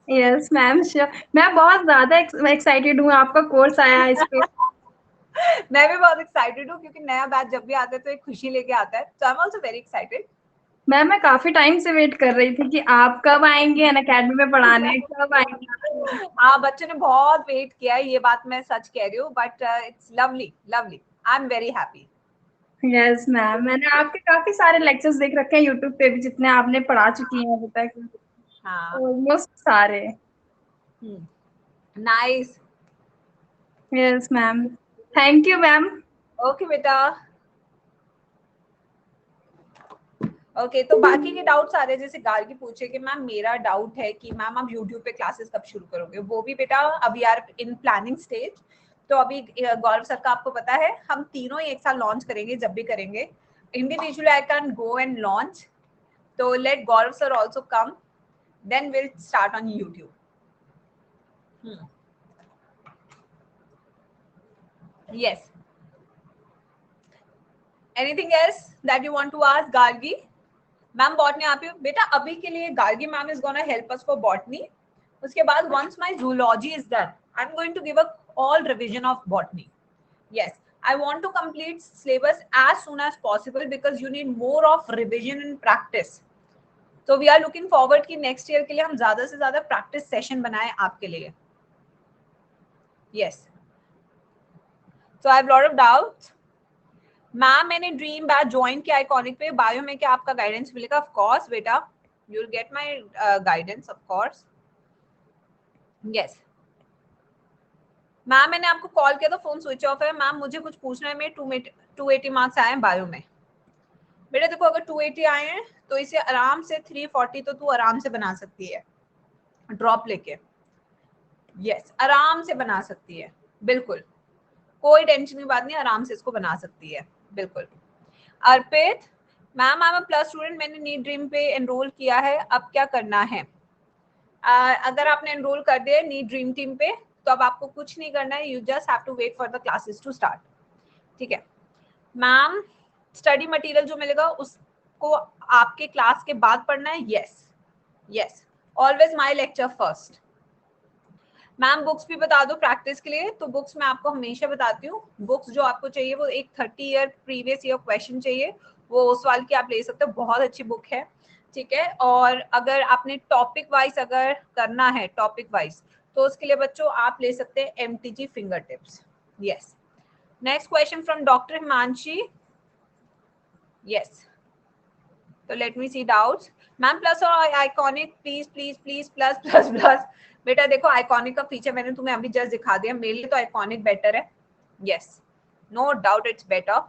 Yes ma'am sure. मैं बहुत ज्यादा एक्साइटेड हूँ, आपका कोर्स आया है इस पे। मैं भी बहुत एक्साइटेड हूँ क्योंकि नया बैच जब भी आता है तो एक खुशी लेके आता है। So I am also very excited. Ma'am मैं काफी टाइम से वेट कर रही थी कि आप कब आएंगे अन अकेडमी में पढ़ाने, कब आएंगे। हाँ, बच्चों ने बहुत वेट किया है, ये बात मैं सच कह रही हूँ, but it's lovely lovely. I am very happy. Yes ma'am, मैंने आपके काफी सारे लेक्चर्स देख रखे हैं यूट्यूब पे भी, जितने आपने पढ़ा चुकी हैं अभी तक, हाँ, ऑलमोस्ट सारे। Nice. Yes ma'am, thank you ma'am. Okay बेटा। ओके तो बाकी के डाउट्स आ रहे हैं, जैसे गार्गी पूछे कि मैम मेरा डाउट है कि मैम आप यूट्यूब पे क्लासेस कब शुरू करोगे। वो भी बेटा अभी आर इन प्लानिंग स्टेज। तो अभी गौरव सर का आपको पता है हम तीनों ही एक साथ लॉन्च करेंगे, जब भी करेंगे individually I can go and launch. तो let Gaurav sir also come, then will start on YouTube. Yes, anything else that you want to ask Gargi? Ma'am botany आप ही बेटा अभी के लिए Gargi ma'am is gonna help us for botany. उसके बाद once my zoology is done I am going to give a all revision of botany. Yes, I want to complete syllabus as soon as possible because you need more of revision and practice. So we are looking forward कि next year के लिए हम ज्यादा से ज्यादा practice session बनाएं आपके लिए. Yes. So I have lot of doubts. Ma'am मैंने ड्रीम बैच ज्वाइन किया आइकॉनिक पे, बायो में क्या आपका गाइडेंस मिलेगा? ऑफ कोर्स बेटा, you will gate my guidance of course. Yes ma'am, मैंने आपको कॉल किया तो फोन स्विच ऑफ है। मैम मुझे कुछ पूछना है, मेरे 280 मार्क्स आए हैं बायो में। बेटा देखो अगर 280 आए हैं तो इसे आराम से 340 तो तू आराम से बना सकती है ड्रॉप लेके। यस आराम से बना सकती है, बिल्कुल कोई टेंशन की बात नहीं, आराम से इसको बना सकती है बिल्कुल। Arpit ma'am I am a plus student, मैंने नीट ड्रीम पे एनरोल किया है, अब क्या करना है? अगर आपने एनरोल कर दिया नीट ड्रीम टीम पे तो अब आपको कुछ नहीं करना है, you just have to wait for the classes to start. ठीक है मैम, स्टडी मटेरियल जो मिलेगा उसको आपके क्लास के बाद पढ़ना है। Yes yes, always my lecture first. Ma'am books भी बता दो प्रैक्टिस के लिए। तो बुक्स मैं आपको हमेशा बताती हूँ, बुक्स जो आपको चाहिए वो एक 30 ईयर प्रीवियस ईयर क्वेश्चन चाहिए, वो उस वाल की आप ले सकते हो, बहुत अच्छी बुक है। ठीक है, और अगर आपने टॉपिक वाइज अगर करना है टॉपिक वाइज तो उसके लिए बच्चों आप ले सकते हैं MTG finger tips. Yes, next question from doctor Himanshi. Yes, तो लेट मी सी डाउट्स। मैम प्लस और iconic please please please plus plus plus. बेटा देखो आइकॉनिक का फीचर मैंने तुम्हें अभी जस्ट दिखा दिया, मेरे लिए तो आइकॉनिक बेटर है। Yes no doubt it's better.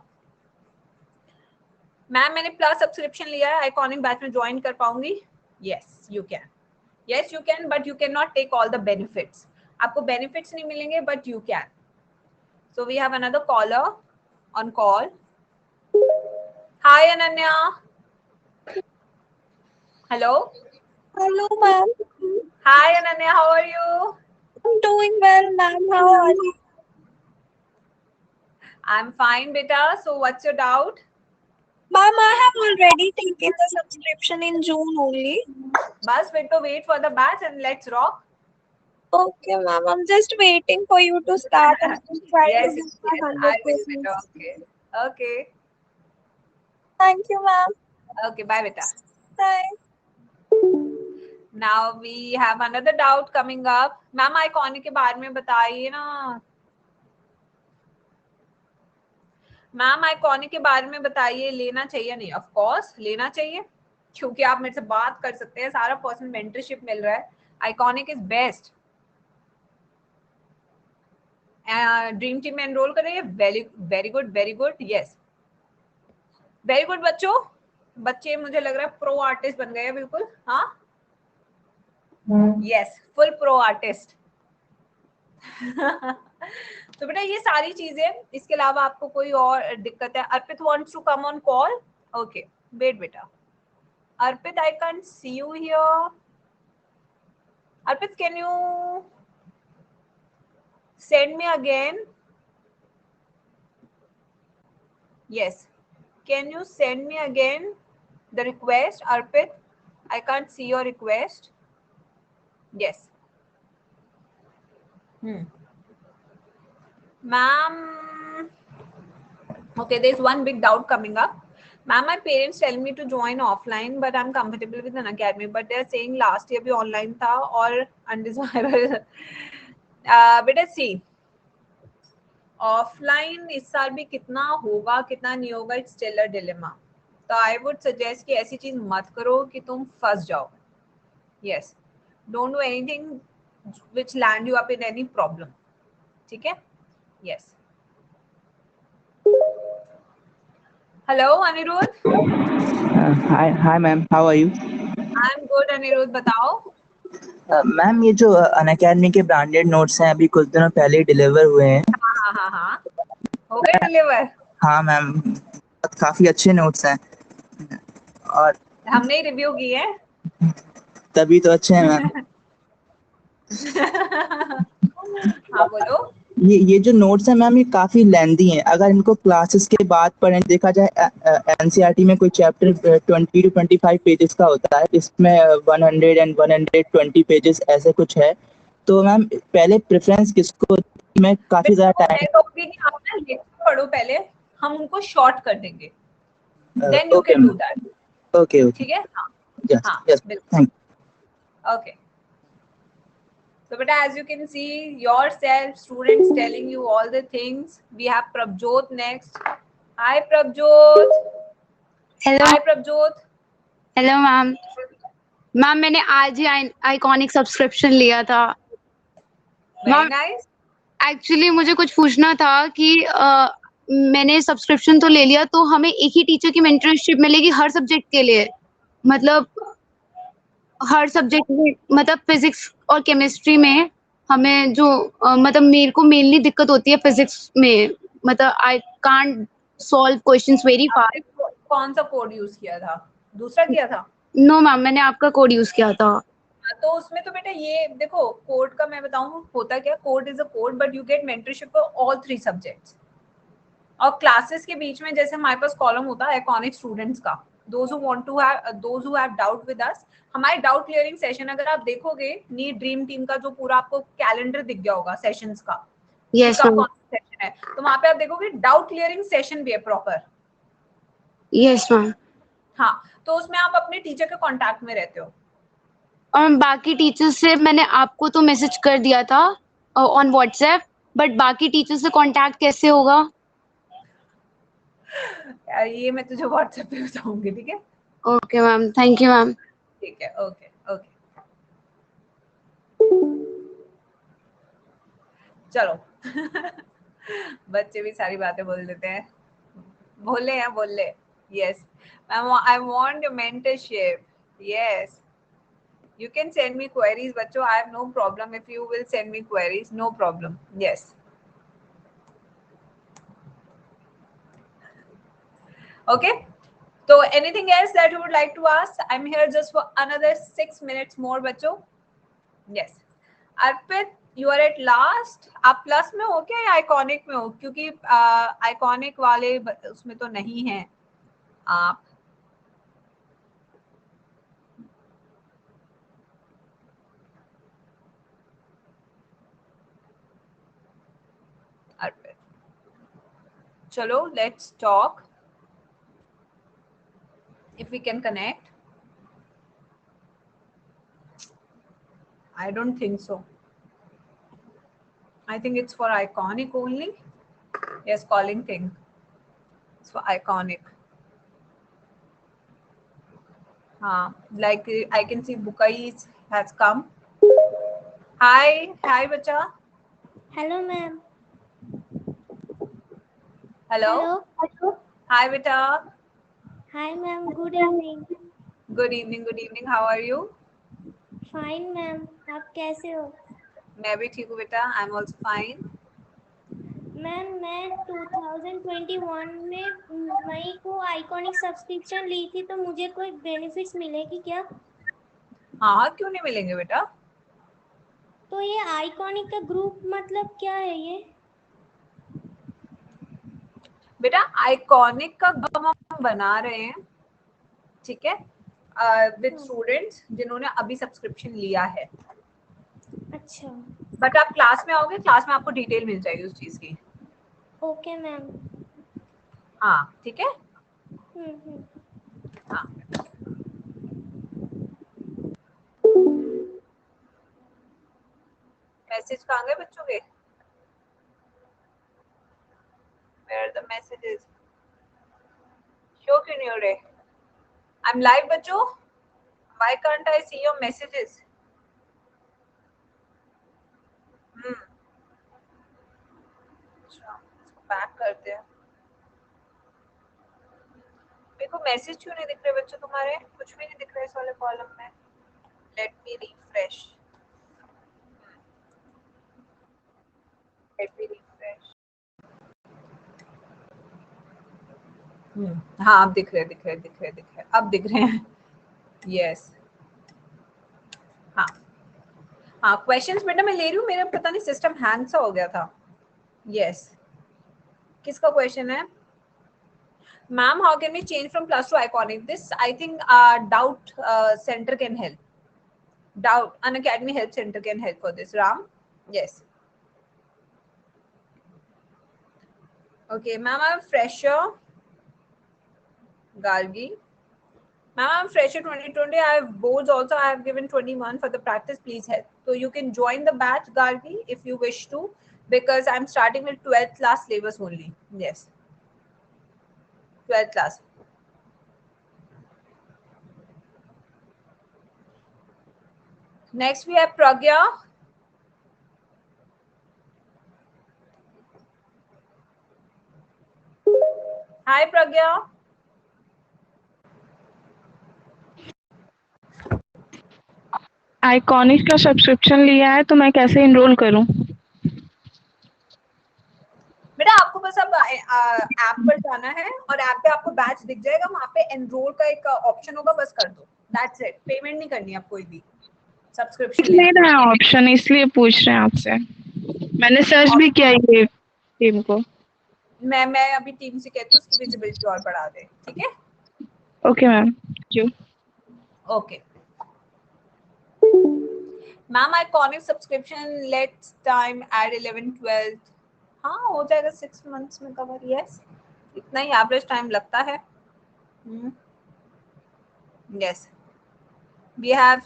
Ma'am मैंने प्लस सब्सक्रिप्शन लिया है, आइकॉनिक बैच में ज्वाइन कर पाऊंगी? Yes you can, yes you can, but you can not take all the benefits. आपको बेनिफिट्स नहीं मिलेंगे but you can. So we have another caller on call. Hi Ananya. Hello. Hello, ma'am. Hi Ananya, how are you? I'm doing well, ma'am. How are you? I'm fine beta. So what's your doubt? Ma'am, I have already taken the subscription in June only. Bas beta, wait for the batch and let's rock. Okay, ma'am. I'm just waiting for you to start and try to Yes, give yes, my I will 100%. beta. Okay. Okay. Thank you, ma'am. Okay, bye beta. Bye. Now we have another doubt coming up. Ma'am iconic के बारे में बताइए ना। Ma'am iconic के बारे में बताइए, लेना चाहिए या नहीं? ऑफ कोर्स लेना चाहिए, क्योंकि आप मेरे से बात कर सकते हैं, सारा पर्सनल मेंटरशिप मिल रहा है। Iconic is best. Dream team में एनरोल करेंगे, very very good very good. Yes very good बच्चों, बच्चे मुझे लग रहा है प्रो आर्टिस्ट बन गए हैं बिल्कुल। हाँ यस, फुल प्रो आर्टिस्ट। तो बेटा ये सारी चीजें, इसके अलावा आपको कोई और दिक्कत है? Arpit wants to come on call. Okay wait बेटा, Arpit I can see you here. Arpit can you send me again? Yes, can you send me again The request, Arpit, I can't see your request. Yes. Ma'am, okay, there's one big doubt coming up. Ma'am, my parents tell me to join offline, but I'm comfortable with an academy. But they're saying last year भी online था और undesirable. बेटा सी offline इस साल भी कितना होगा कितना नहीं होगा, इट्स स्टिल अ डिलेमा. तो आई वुड सजेस्ट कि ऐसी चीज मत करो कि तुम फंस जाओ. Yes, don't do anything which land you up in any problem. ठीक है. Yes. Hello Aniruddh. Hi ma'am, how are you? I am good. Aniruddh बताओ. मैम ये जो अनअकैडमी के ब्रांडेड नोट्स हैं अभी कुछ दिनों पहले ही डिलीवर हुए हैं. हाँ, हो गए डिलीवर. हाँ मैम, काफी अच्छे नोट्स हैं और हमने ही रिव्यू किए हैं. तभी तो अच्छे हैं मैम. हाँ बोलो. ये जो नोट्स हैं मैम ये काफी लेंथी हैं. अगर इनको क्लासेस के बाद पढ़ें, देखा जाए एनसीईआरटी में कोई चैप्टर 20 to 25 पेजेस का होता है, इसमें 100 and 120 पेजेस ऐसे कुछ है. तो मैम पहले प्रेफरेंस किसको? मैं काफी ज्यादा टाइम. मैं कहूँगी कि आप ना लेक्चर पढ़ो पहले, हम उनको शॉर्ट कर देंगे. Then you can do that. Okay. ठीक है. हाँ यस बिल्कुल. Thank. Okay. So, but as you can see yourself, students telling you all the things. We have Prabjot next. Hi Prabjot. Hello. Hi Prabjot. Hello ma'am. Ma'am मैंने आज ही iconic subscription लिया था. Very nice. Actually मुझे कुछ पूछना था कि मैंने सब्सक्रिप्शन तो ले लिया, तो हमें एक ही टीचर की मेंटरशिप मिलेगी हर सब्जेक्ट के लिए? मतलब हर सब्जेक्ट में, मतलब फिजिक्स और केमिस्ट्री में हमें जो मतलब मेरे को मेनली दिक्कत होती है फिजिक्स में. मतलब I can't solve questions very fast. आपने कौन सा कोड यूज किया था? दूसरा किया था? नो मैम, मैंने आपका कोड यूज किया था. तो उसमें तो बेटा ये देखो, कोड का मैं बताऊं होता क्या. Code is a code, but you get mentorship for all 3 subjects. और क्लासेस के बीच में जैसे हमारे पास कॉलम होता है आइकॉनिक स्टूडेंट्स का, those who want to have, those who have doubt with us. हमारे डाउट क्लियरिंग सेशन अगर आप देखोगे, नीट ड्रीम टीम का जो पूरा आपको कैलेंडर दिख गया होगा सेशंस का. Yes ma'am. कौन सा सेशन है, तो वहां पे आप देखोगे डाउट क्लियरिंग सेशन भी है प्रॉपर. Yes ma'am. हाँ, तो उसमें आप अपने टीचर के कांटेक्ट में रहते हो. और बाकी टीचर्स से मैंने आपको तो मैसेज कर दिया था ऑन व्हाट्सएप, बट बाकी टीचर से कांटेक्ट कैसे होगा? ये मैं तुझे व्हाट्सएप पे बताऊंगी. ठीक है. Okay ma'am, thank you ma'am. ठीक है. Okay okay. चलो. बच्चे भी सारी बातें बोल देते हैं. बोले हैं बोले. Yes ma'am, I want your mentorship. Yes, you can send me queries बच्चों. I have no problem if you will send me queries, no problem. Yes. Okay, so anything else that you would like to ask? I'm here just for another 6 minutes more बच्चों. Yes. Arpit, you are at last. आप plus में हो क्या या iconic में हो? क्योंकि iconic वाले उसमें तो नहीं है आप. चलो, let's talk. If we can connect. I don't think so. I think it's for iconic only. Yes, calling thing. It's for iconic. Like I can see Bukai has come. Hi bacha. Hello ma'am. Hello. Hi beta. Hi ma'am, good evening. Good evening. How are you? Fine ma'am, आप कैसे हो? मैं भी ठीक हूँ बेटा. I'm also fine. Ma'am मैं 2021 में मई को आइकॉनिक सब्सक्रिप्शन ली थी, तो मुझे कोई बेनिफिट्स मिलेगी क्या? हाँ, क्यों नहीं मिलेंगे बेटा. तो ये आइकॉनिक का ग्रुप मतलब क्या है ये? बेटा आइकॉनिक का ग्रुप हम बना रहे हैं ठीक है, विद स्टूडेंट्स जिन्होंने अभी सब्सक्रिप्शन लिया है। अच्छा बट आप क्लास में आओगे, क्लास में आपको डिटेल मिल जाएगी उस चीज की। Okay ma'am. हाँ ठीक है। हाँ मैसेज कहाँ गए बच्चों के? Where are the messages? Show क्यों नहीं हो रहे? I'm live बच्चों। Why can't I see your messages? अच्छा, इसको बैक करते हैं। मेरे को मैसेज क्यों नहीं दिख रहे बच्चों तुम्हारे? कुछ भी नहीं दिख रहा इस वाले कॉलम में। Let me refresh. Let me refresh. हाँ अब दिख रहे, दिख रहे, अब दिख रहे हैं। यस हाँ हाँ, क्वेश्चंस बेटा मैं ले रही हूँ, मेरा पता नहीं सिस्टम हैंग सा हो गया था। यस किसका क्वेश्चन है? Ma'am how can we change from plus to Iconic? This I think doubt center can help. Doubt Unacademy help center can help for this. Ram yes okay ma'am I am fresher. Gargi. Ma'am, I'm fresher 2020. I have boards also. I have given 21 for the practice. Please help. So you can join the batch, Gargi, if you wish to, because I'm starting with 12th class syllabus only. Yes, 12th class. Next we have Pragya. Hi, Pragya. Iconic का subscription लिया है तो मैं कैसे enrol करूं? बेटा आपको बस अब ऐप पर जाना है और ऐप पे आपको बैच दिख जाएगा, वहां पे एनरोल का एक ऑप्शन होगा, बस कर दो। That's it. पेमेंट नहीं करनी आप कोई भी सब्सक्रिप्शन नहीं रहा ऑप्शन, इसलिए पूछ रहे हैं आपसे। मैंने सर्च भी किया ये टीम को। मैं अभी टीम से कहती हूँ उसकी विजिबिलिटी और बढ़ा दे। ठीक है okay ma'am, thank you. Okay ma'am Iconic subscription let's time at 11 12। हाँ हो जाएगा 6 मंथ्स में कवर। यस इतना ही एवरेज टाइम लगता है। Yes we have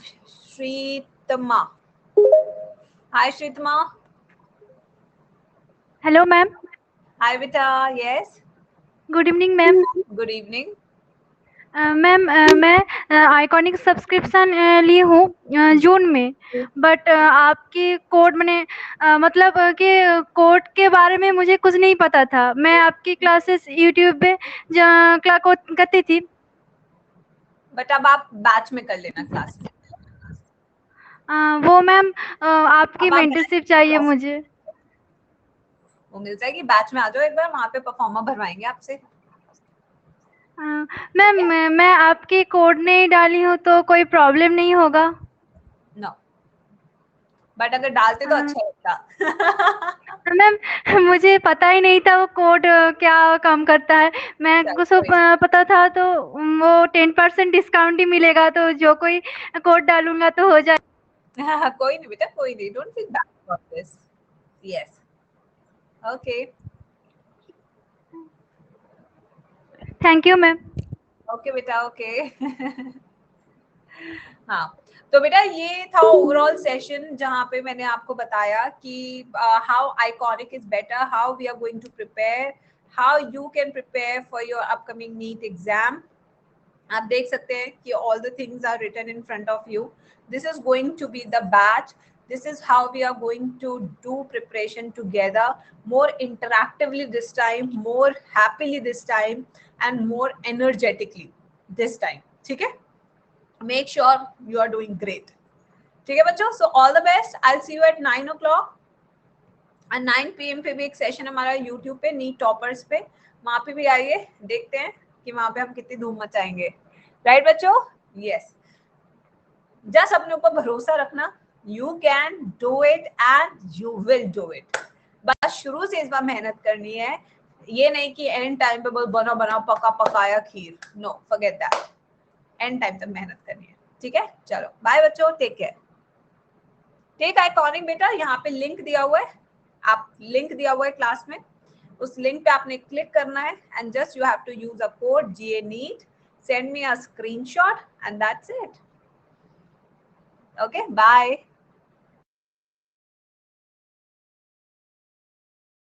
Shritama. Hi Shritama. Hello ma'am. Hi बेटा। Yes good evening ma'am. Good evening ma'am मैं आइकॉनिक सब्सक्रिप्शन ली हूँ जून में, बट आपकी कोड मैंने मतलब कि कोड के बारे में मुझे कुछ नहीं पता था। मैं आपकी क्लासेस यूट्यूब पे करती थी। बट अब आप बैच में कर लेना क्लास। वो मैम आपकी मेंटरशिप चाहिए मुझे। वो मिल जाएगी, बैच में आ जाओ एक बार, वहाँ पे परफॉर्मर भरवाएंगे आपसे। मैम मैं आपकी कोड नहीं डाली हूँ तो कोई प्रॉब्लम नहीं होगा? नो बट अगर डालते तो अच्छा लगता। मैम मुझे पता ही नहीं था वो कोड क्या काम करता है। मैं कुछ पता था तो वो 10% डिस्काउंट ही मिलेगा, तो जो कोई कोड डालूंगा तो हो जाए। कोई नहीं बेटा, कोई नहीं, don't feel bad about this. Yes okay thank you ma'am. Okay बेटा ओके। हाँ तो बेटा ये था ओवरऑल सेशन जहाँ पे मैंने आपको बताया कि how Iconic is better, how we are going to prepare, how you can prepare for your upcoming NEET exam. आप देख सकते हैं कि all the things are written in front of you. This is going to be the batch. This is how we are going to do preparation together, more interactively this time, more happily this time, and more energetically this time. ठीक है? Make sure you are doing great. ठीक है बच्चों? So all the best. I'll see you at 9 o'clock. And 9 PM पे भी एक session हमारा YouTube पे नीट टॉपर्स पे, वहां पे भी आइए, देखते हैं कि वहां पे हम कितनी धूम मचाएंगे। राइट बच्चों? यस जस्ट अपने ऊपर भरोसा रखना। You can do it and you will do it. बस शुरू से इस बार मेहनत करनी है, ये नहीं कि एंड टाइम पे बना बना पका पकाया खीर। No forget that. And time तक मेहनत करनी है, ठीक है। चलो बाय बच्चों, टेक केयर। टेक आइकॉनिक बेटा, यहाँ पे लिंक दिया हुआ है, आप लिंक दिया हुआ है क्लास में, उस लिंक पे आपने क्लिक करना है and just you have to use a code GA NEET, send me a screenshot and that's it. Okay, bye.